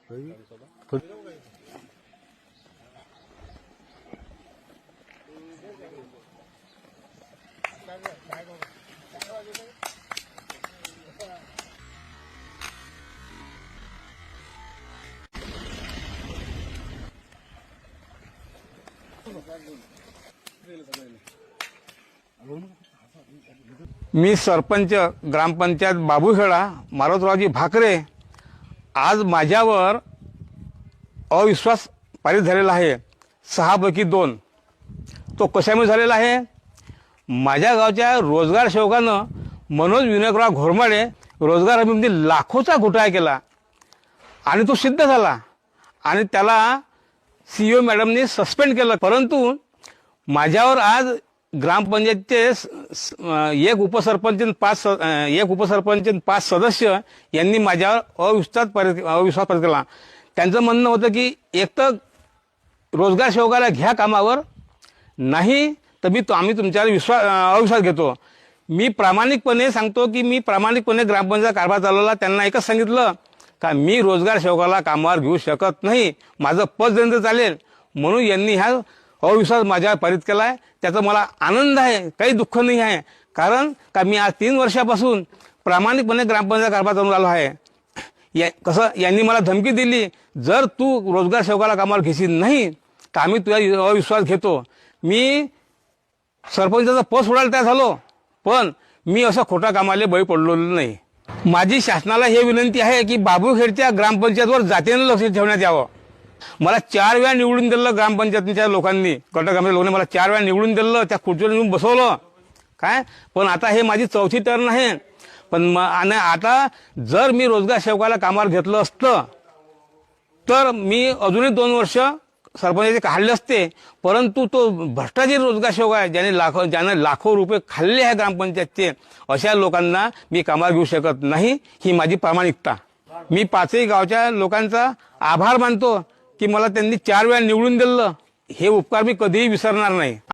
मी सरपंच ग्रामपंचायत बाबूखेडा मारुतरावजी भाकरे आज माझ्यावर अविश्वास पारित झालेला आहे 6 पैकी 2। तो कशामुळे झालेला आहे? माझ्या गावच्या रोजगार सेवकानं मनोज विनायकराव घोरमाडे रोजगार हमीमध्ये लाखोचा घोटाळा केला आणि तो सिद्ध झाला आणि त्याला CEO मॅडमने सस्पेंड केलं। परंतु माझ्यावर आज ग्रामपंचायतचे एक उपसरपंच 5 सदस्य यांनी माझ्यावर अविश्वास पारित केला। त्यांचं म्हणणं होतं की एक तर रोजगार सेवकाला घ्या कामावर, नाही तर आम्ही तुमच्यावर अविश्वास घेतो। मी प्रामाणिकपणे सांगतो की मी प्रामाणिकपणे ग्रामपंचायत कारभार चालवला। त्यांना एकच सांगितलं का मी रोजगार सेवकाला कामावर घेऊ शकत नाही, माझं पद देणं चालेल, म्हणून यांनी हा अविश्वास माझ्यावर पारित केला आहे। त्याचा मला आनंद आहे, काही दुःख नाही आहे, कारण का मी आज 3 वर्षापासून प्रामाणिकपणे ग्रामपंचायत कारभार चालवून आलो आहे। कसं यांनी मला धमकी दिली, जर तू रोजगार सेवकाला कामावर घेशील नाही तर आम्ही तुझा अविश्वास घेतो। मी सरपंचाचा पद सोडायला तयार झालो, पण मी असं खोटा कामाला बळी पडलो नाही। माझी शासनाला हे विनंती आहे की बाबूखेडच्या ग्रामपंचायतवर जातीनं लक्ष ठेवण्यात यावं। मला 4 वेळा निवडून दिलं ग्रामपंचायतीच्या लोकांनी, गटकामच्या लोकांनी मला 4 वेळा निवडून दिलं, त्या खुर्चीवर येऊन बसवलं काय। पण आता हे माझी 4थी टर्न आहे। पण आता जर मी रोजगार सेवकाला कामावर घेतलं असतं तर मी अजूनही 2 वर्ष सरपंचाचे काढले असते। परंतु तो भ्रष्टाचारी रोजगार सेवक आहे, ज्याने लाखो रुपये खाल्ले आहे ग्रामपंचायतचे, अशा लोकांना मी कामावर घेऊ शकत नाही। ही माझी प्रामाणिकता। मी 5ही गावच्या लोकांचा आभार मानतो की मला त्यांनी 4 वेळा निवडून दिलं। हे उपकार मी कधीही विसरणार नाही।